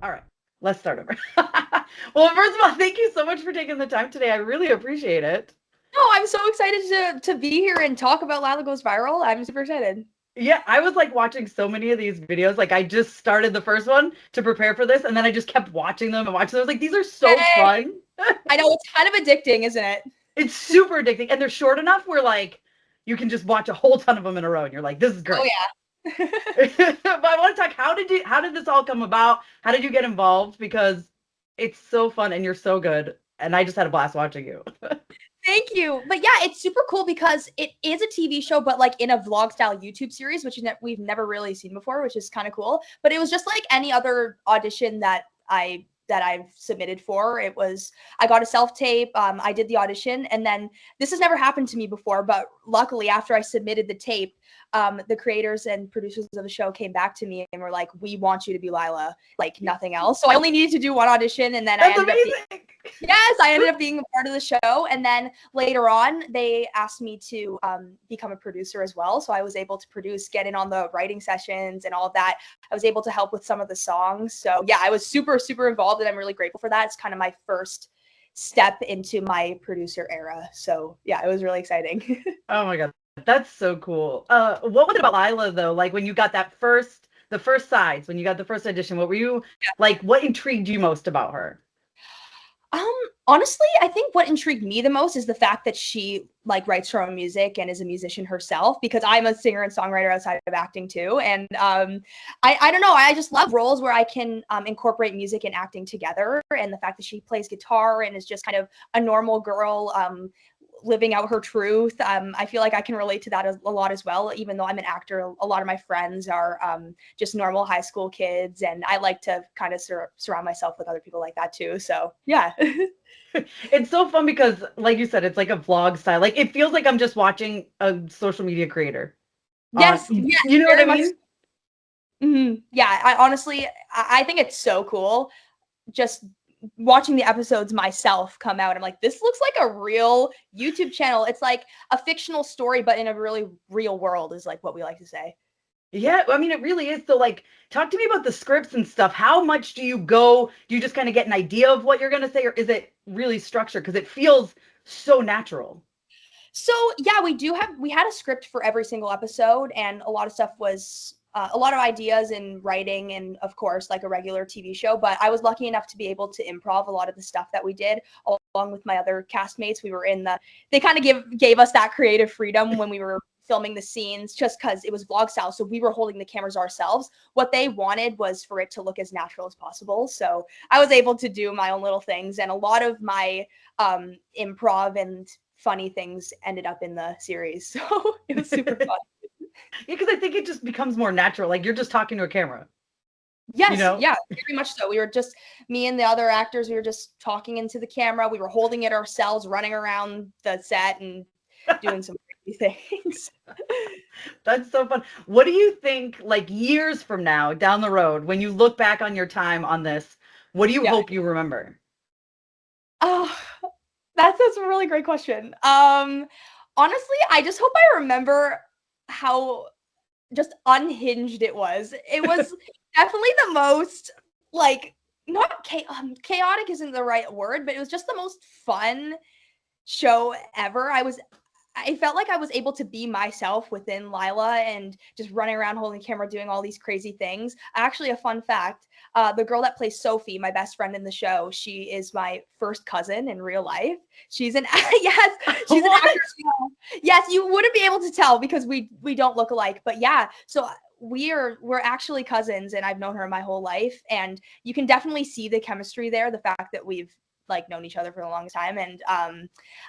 All right, let's start over. Well, first of all, thank you so much for taking the time today. I really appreciate it. No, I'm so excited to be here and talk about Lila Goes Viral. I'm super excited. Yeah, I was like watching so many of these videos. Like I just started the first one to prepare for this, and then I just kept watching them and watching them. I was like, these are so Hey, fun. I know it's kind of addicting, isn't it? It's super addicting, and they're short enough where like you can just watch a whole ton of them in a row, and you're like, this is Oh great. yeah. But I want to talk. How did this all come about? How did you get involved? Because it's so fun, and you're so good, and I just had a blast watching you. Thank you. But yeah, it's super cool because it is a TV show, but like in a vlog style YouTube series, which we've never really seen before, which is kind of cool. But it was just like any other audition that I've submitted for. It was I got a self tape, I did the audition, and then this has never happened to me before. But luckily, after I submitted the tape, the creators and producers of the show came back to me and were like, "We want you to be Lila, like nothing else." So I only needed to do one audition, and then I That's ended up being amazing. Yes, I ended up being a part of the show. And then later on, they asked me to become a producer as well. So I was able to produce, get in on the writing sessions and all of that. I was able to help with some of the songs. So yeah, I was super, super involved, and I'm really grateful for that. It's kind of my first step into my producer era. So yeah, it was really exciting. Oh my god, that's so cool. What was it about Lila though? Like when you got the first sides, when you got the first audition, what were you like? What intrigued you most about her? Um, Honestly, I think what intrigued me the most is the fact that she like writes her own music and is a musician herself, because I'm a singer and songwriter outside of acting too. And I don't know, I just love roles where I can incorporate music and acting together. And the fact that she plays guitar and is just kind of a normal girl, living out her truth. I feel like I can relate to that a lot as well. Even though I'm an actor, a lot of my friends are just normal high school kids, and I like to kind of surround myself with other people like that too. So yeah. It's so fun because, like you said, it's like a vlog style. Like it feels like I'm just watching a social media creator. On, Yes, yes, you know what I very much. mean? Yeah, I honestly, I think it's so cool. Just watching the episodes myself come out, I'm like, this looks like a real YouTube channel. It's like a fictional story, but in a really real world, is like what we like to say. Yeah. Yeah, I mean, it really is. So, like, talk to me about the scripts and stuff. How much do you go? Do you just kind of get an idea of what you're going to say, or is it really structured? Because it feels so natural. So yeah, we had a script for every single episode, and a lot of stuff was a lot of ideas in writing, and of course like a regular TV show. But I was lucky enough to be able to improv a lot of the stuff that we did along with my other castmates. We were in the They kind of gave us that creative freedom when we were filming the scenes, just because it was vlog style, so we were holding the cameras ourselves. What they wanted was for it to look as natural as possible, so I was able to do my own little things, and a lot of my improv and funny things ended up in the series. So it was super Yeah, fun. because I think it just becomes more natural. Like you're just talking to a camera, you Yes, know? yeah, very much so. We were just Me and the other actors, we were just talking into the camera. We were holding it ourselves, running around the set and doing some crazy things. That's so fun. What do you think, like years from now, down the road, when you look back on your time on this, what do you Yeah. hope you remember? Oh, that's a really great question. Honestly, I just hope I remember how just unhinged it was. It was definitely the most like not chaotic isn't the right word, but it was just the most fun show ever. I felt like I was able to be myself within Lila and just running around holding the camera, doing all these crazy things. Actually, a fun fact: the girl that plays Sophie, my best friend in the show, she is my first cousin in real life. She's an yes, she's an actor. What? As well. Yes, you wouldn't be able to tell because we don't look alike, but yeah. So we're actually cousins, and I've known her my whole life, and you can definitely see the chemistry there. The fact that we've like known each other for the longest time, and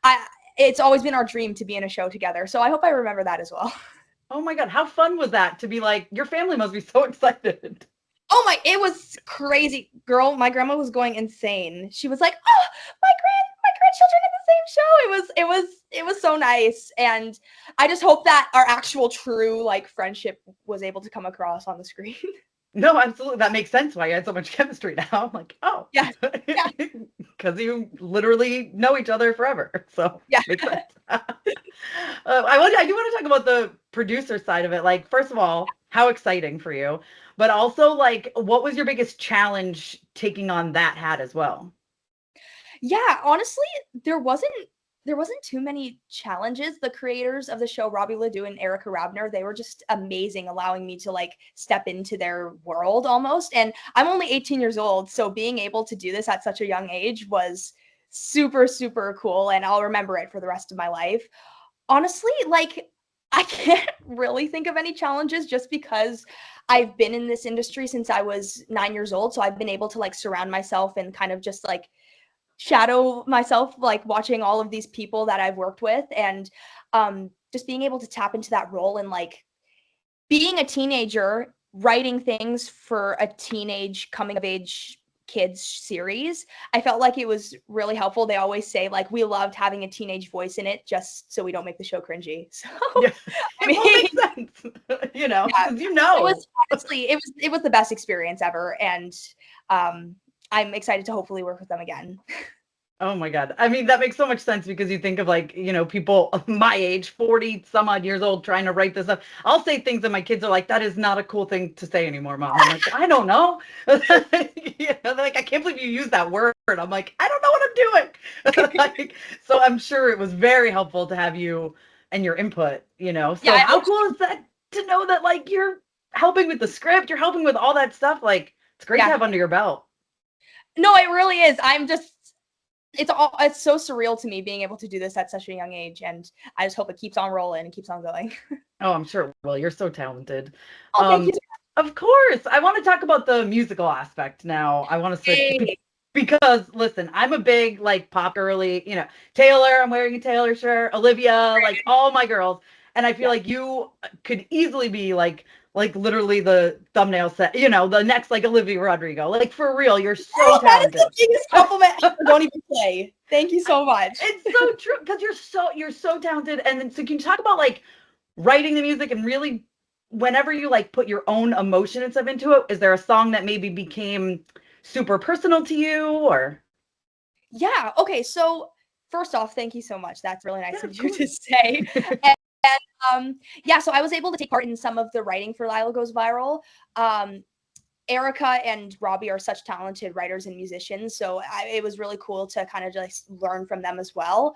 I it's always been our dream to be in a show together. So I hope I remember that as well. Oh my God, how fun was that to be like, your family must be so excited. Oh my, it was crazy. Girl, my grandma was going insane. She was like, "Oh, my grandchildren in the same show." It was so nice. And I just hope that our actual true like friendship was able to come across on the screen. No, absolutely. That makes sense why you had so much chemistry now. I'm like, oh, Yeah. Yeah. because you literally know each other forever. So Yeah. makes sense. I do want to talk about the producer side of it. Like, first of all, how exciting for you. But also, like, what was your biggest challenge taking on that hat as well? Yeah, honestly, there wasn't there wasn't too many challenges. The creators of the show, Robbie Ledoux and Erica Rabner, they were just amazing, allowing me to like step into their world almost. And I'm only 18 years old, so being able to do this at such a young age was super, super cool. And I'll remember it for the rest of my life. Honestly, like I can't really think of any challenges just because I've been in this industry since I was 9 years old. So I've been able to like surround myself and kind of just like shadow myself, like watching all of these people that I've worked with and just being able to tap into that role and like being a teenager writing things for a teenage coming of age kids series. I felt like it was really helpful. They always say like we loved having a teenage voice in it just so we don't make the show cringy. So Yeah, I it will mean, make sense, you know, yeah, because you it know. was honestly it was the best experience ever, and I'm excited to hopefully work with them again. Oh my God. I mean, that makes so much sense because you think of like, you know, people of my age, 40 some odd years old, trying to write this up. I'll say things and my kids are like, that is not a cool thing to say anymore, Mom. I'm like, I don't know. You know, they're like, I can't believe you use that word. I'm like, I don't know what I'm doing. Like, so I'm sure it was very helpful to have you and your input, you know. Yeah, So I how hope cool is that to know that like you're helping with the script, you're helping with all that stuff. Like, it's great to yeah. have under your belt. No, it really is. I'm just it's so surreal to me being able to do this at such a young age, and I just hope it keeps on rolling and keeps on going. Oh, I'm sure it will. You're so talented. Oh, thank you. Um, of course, I want to talk about the musical aspect now. I want to switch Hey. because listen, I'm a big like pop girly, you know, Taylor, I'm wearing a Taylor shirt, Olivia, like all my girls. And I feel Yeah. like you could easily be like literally the thumbnail set, you know, the next like Olivia Rodrigo. Like for real, you're so Oh, that is the talented. biggest compliment ever. Don't even play. Thank you so much. It's so true because you're so talented. And then so can you talk about like writing the music and really whenever you like put your own emotion and stuff into it, is there a song that maybe became super personal to you or Yeah. Okay. So first off, thank you so much. That's really nice yeah, of of you to course. say. And yeah, so I was able to take part in some of the writing for Lila Goes Viral. Um, Erica and Robbie are such talented writers and musicians, so it was really cool to kind of just learn from them as well.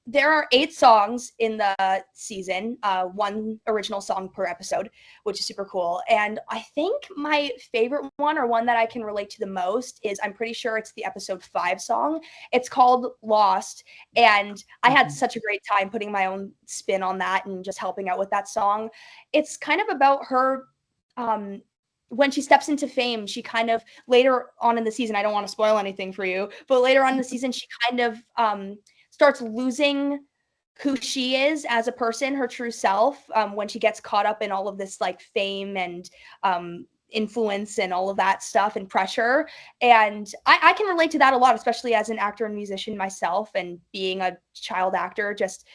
There are 8 songs in the season, one original song per episode, which is super cool. And I think my favorite one, or one that I can relate to the most, is I'm pretty sure it's the episode 5 song. It's called Lost, and I had Mhm. such a great time putting my own spin on that and just helping out with that song. It's kind of about her um, when she steps into fame, she kind of later on in the season, I don't want to spoil anything for you, but later on in the season, she kind of starts losing who she is as a person, her true self, when she gets caught up in all of this like fame and influence and all of that stuff and pressure. And I can relate to that a lot, especially as an actor and musician myself and being a child actor, just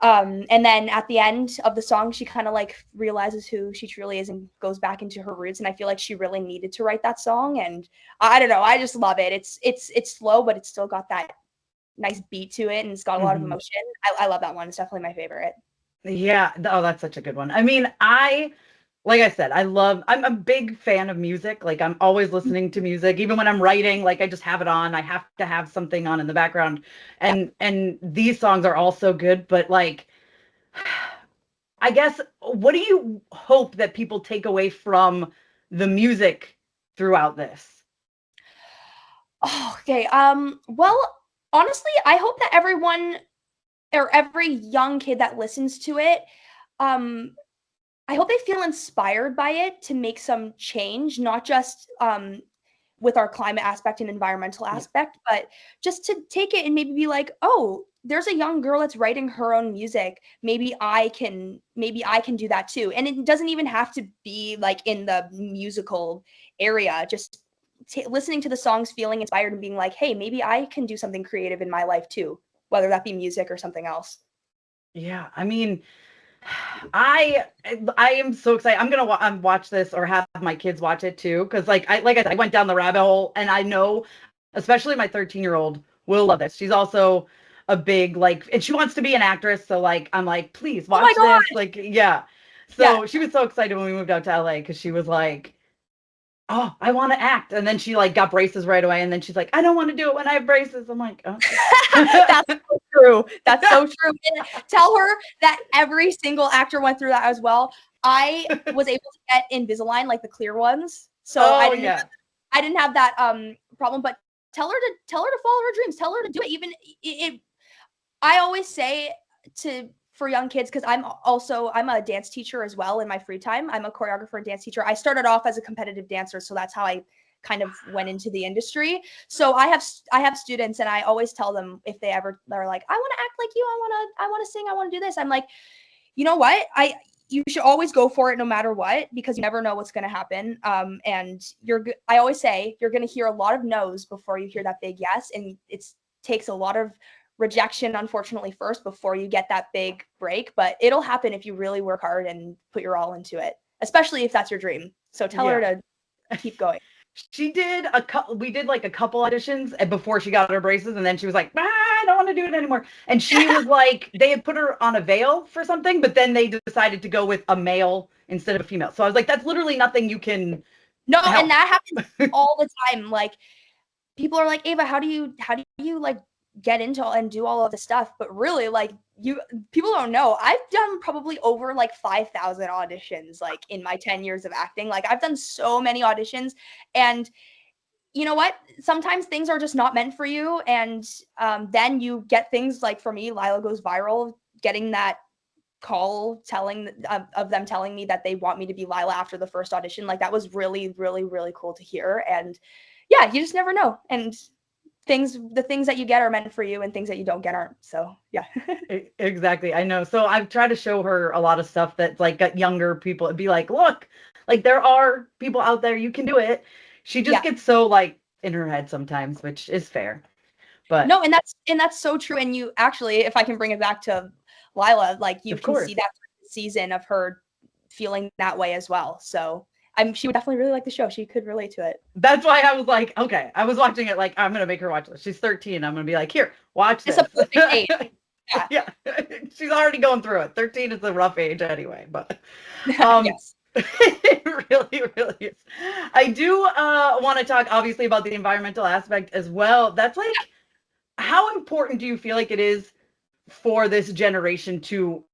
and then at the end of the song, she kind of like realizes who she truly is and goes back into her roots. And I feel like she really needed to write that song. And I don't know, I just love it. It's slow, but it's still got that nice beat to it, and it's got a lot of Mhm. emotion. I love that one. It's definitely my favorite. Yeah, oh, that's such a good one. I mean, I like I said, I'm a big fan of music. Like I'm always listening to music, even when I'm writing, like I just have it on. I have to have something on in the background. Yeah. And these songs are also good, but like I guess what do you hope that people take away from the music throughout this? Oh, okay. Well, honestly, I hope that everyone or every young kid that listens to it, um, I hope they feel inspired by it to make some change, not just with our climate aspect and environmental Yeah. aspect, but just to take it and maybe be like, oh, there's a young girl that's writing her own music. Maybe I can do that too. And it doesn't even have to be like in the musical area. Just listening to the songs, feeling inspired and being like, hey, maybe I can do something creative in my life too, whether that be music or something else. Yeah, I mean, I I am so excited. I'm gonna watch this or have my kids watch it too, because like I said, I went down the rabbit hole, and I know, especially my 13-year-old will love this. She's also a big like, and she wants to be an actress, so like I'm like, please Oh my watch this. god. Like, yeah. So she was so excited when we moved out to LA because she was like, oh, I want to act. And then she like got braces right away. And then she's like, I don't want to do it when I have braces. I'm like, okay. That's so true. That's so true. And tell her that every single actor went through that as well. I was able to get Invisalign, like the clear ones. So I didn't have that problem, but tell her to follow her dreams. Tell her to do it. Even I always say for young kids, because I'm a dance teacher as well in my free time. I'm a choreographer and dance teacher. I started off as a competitive dancer, so that's how I kind of went into the industry. So I have students, and I always tell them if they're like, I want to act like you, I want to sing, I want to do this. I'm like, you know what? You should always go for it no matter what, because you never know what's going to happen. And I always say you're going to hear a lot of no's before you hear that big yes, and it takes a lot of rejection, unfortunately, first before you get that big break. But it'll happen if you really work hard and put your all into it, especially if that's your dream. So tell her to keep going. She did we did like a couple auditions before she got her braces, and then she was like, I don't want to do it anymore. And she was like, they had put her on a veil for something, but then they decided to go with a male instead of a female. So I was like, that's literally nothing you can help. And that happens all the time. Like, people are like, Ava, how do you like get into and do all of this stuff? But really, like, people don't know. I've done probably over like 5,000 auditions, like in my 10 years of acting. Like, I've done so many auditions, and you know what? Sometimes things are just not meant for you. And then you get things like, for me, Lila Goes Viral, getting that call of them telling me that they want me to be Lila after the first audition. Like, that was really, really, really cool to hear. And yeah, you just never know. And the things that you get are meant for you, and things that you don't get aren't. So yeah. Exactly. I know. So I've tried to show her a lot of stuff that's like got younger people. It'd be like, look, like there are people out there, you can do it. She just gets so like in her head sometimes, which is fair. But no, and that's so true. And you actually, if I can bring it back to Lila, like, you can see that season of her feeling that way as well. So she would definitely really like the show. She could relate to it. That's why I was like, okay, I was watching it like, I'm going to make her watch this. She's 13. I'm going to be like, here, watch this. It's a perfect age. Yeah. She's already going through it. 13 is a rough age anyway, but yes. It really, really is. I do want to talk obviously about the environmental aspect as well. That's like, how important do you feel like it is for this generation to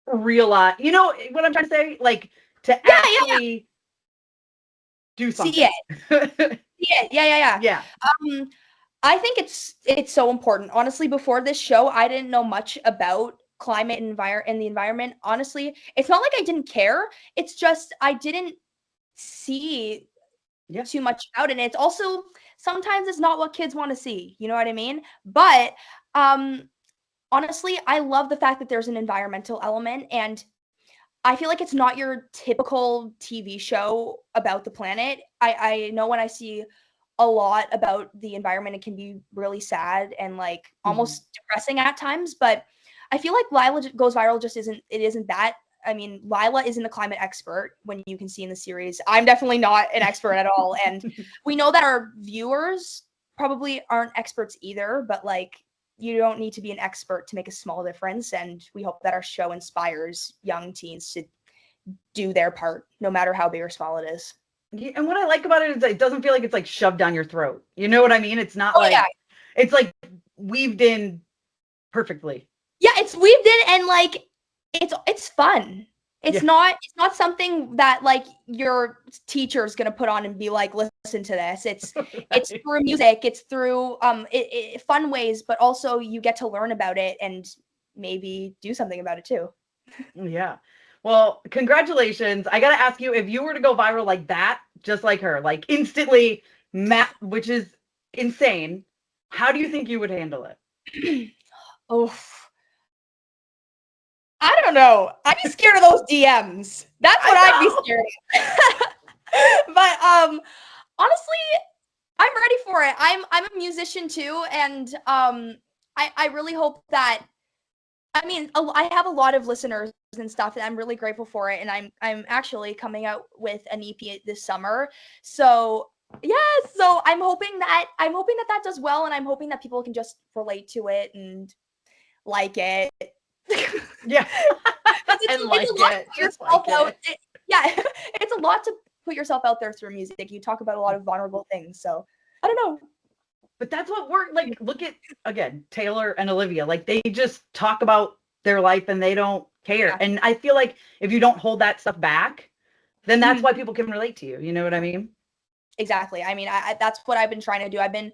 realize, you know what I'm trying to say? Like, to actually do something. See it. Yeah. I think it's so important. Honestly, before this show, I didn't know much about climate and the environment. Honestly, it's not like I didn't care. It's just I didn't see too much about it. And it's also, sometimes it's not what kids want to see. You know what I mean? But honestly, I love the fact that there's an environmental element, and I feel like it's not your typical TV show about the planet. I know when I see a lot about the environment, it can be really sad and like almost depressing at times. But I feel like Lila Goes Viral just isn't that. I mean, Lila isn't a climate expert, when you can see in the series. I'm definitely not an expert at all. And we know that our viewers probably aren't experts either, but like, you don't need to be an expert to make a small difference. And we hope that our show inspires young teens to do their part, no matter how big or small it is. Yeah, and what I like about it is it doesn't feel like it's like shoved down your throat. You know what I mean? It's not it's like weaved in perfectly. Yeah, it's weaved in, and like it's fun. It's not something that like your teacher's gonna put on and be like, listen to this. It's it's through music, it's through fun ways, but also you get to learn about it and maybe do something about it too. Yeah. Well, congratulations. I got to ask you, if you were to go viral like that, just like her, like instantly, which is insane, how do you think you would handle it? I don't know. I'd be scared of those DMs. That's what I'd be scared of. But honestly, I'm ready for it. I'm a musician too, and I really hope that, I mean, I have a lot of listeners and stuff, and I'm really grateful for it. And I'm actually coming out with an EP this summer. So so I'm hoping that that does well, and I'm hoping that people can just relate to it and like it. Yeah. Yes, and it's like a lot to it, put just yourself like out. it. Yeah, it's a lot to put yourself out there through music. You talk about a lot of vulnerable things, so I don't know. But that's what worked. Like, look at again Taylor and Olivia. Like, they just talk about their life and they don't care. Yeah. And I feel like if you don't hold that stuff back, then that's Mhm. why people can relate to you. You know what I mean? Exactly. I mean, that's what I've been trying to do. I'm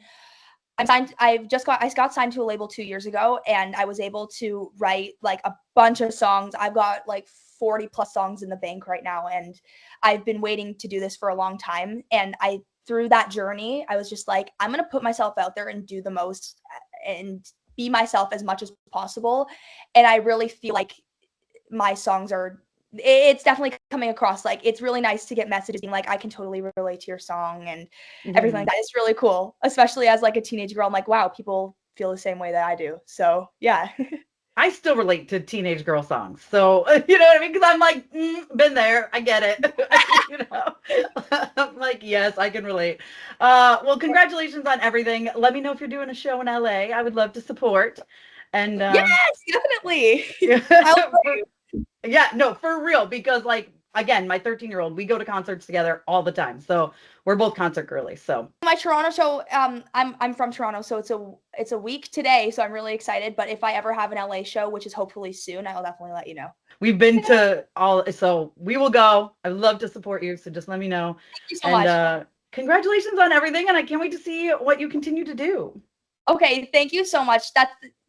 signed. I got signed to a label 2 years ago, and I was able to write like a bunch of songs. I've got like 40 plus songs in the bank right now, and I've been waiting to do this for a long time. And through that journey, I was just like, I'm gonna put myself out there and do the most and be myself as much as possible. And I really feel like my songs are it's definitely coming across. Like, it's really nice to get messages being like, I can totally relate to your song and everything like Mhm. that. It's really cool, especially as like a teenage girl. I'm like, wow, people feel the same way that I do. So yeah. I still relate to teenage girl songs. So, you know what I mean? Because I'm like, been there. I get it. You know, I'm like, yes, I can relate. Well, congratulations on everything. Let me know if you're doing a show in LA. I would love to support. And Yes, definitely. I'll tell for, you. yeah, no, for real. Because, like, again, my 13-year-old, we go to concerts together all the time. So we're both concert girlies. So My Toronto show, I'm from Toronto, so it's a week today, so I'm really excited. But if I ever have an LA show, which is hopefully soon, I'll definitely let you know. we've been to all, so we will go. I would love to support you. So just let me know. Thank you so And much. congratulations on everything. And I can't wait to see what you continue to do. Okay, thank you so much.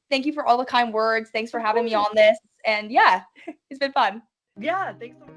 Thank you for all the kind words. Thanks for Of having me course. on this. And yeah, it's been fun. Yeah, thanks so much.